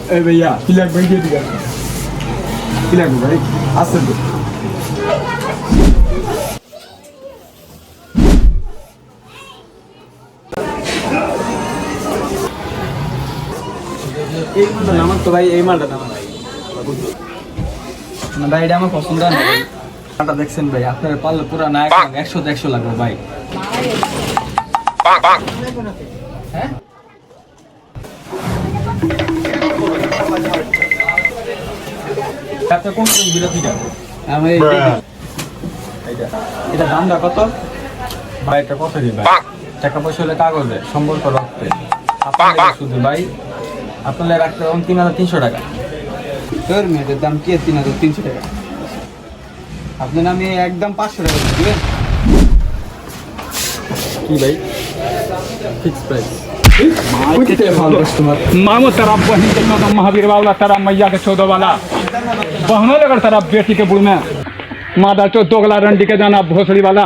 ए भैया पिलक भाई दे दिया पिलक भाई আসেন তো এই মালটা নামাক তো ভাই এই মালটা নামাক না ভাই এটা আমার পছন্দ না মালটা দেখছেন ভাই আপনারা পারলে পুরো না 100 100 লাগবে ভাই পাক পাক হ্যাঁ এটা কোন কোন বিরতিটা আমি এটা দামটা কত ভাই এটা কত দিই ভাই টাকা পয়সা হলে কাগজে সম্পর্ক রাখতে আপনাদের শুধু ভাই আপনাদের রাখতে হবে 3300 টাকা তোর মেয়েদের দাম কি 3300 টাকা আপনার আমি একদম 500 টাকা দিবেন কি ভাই ফিক্স প্রাইস मामो तरफ बहन के चौदह महावीर वाला तरफ मैया के 14 वाला बहनों लेकर तरफ बेटी के बुढ़ में मादा चो दोगला रंडी के जाना भोसड़ी वाला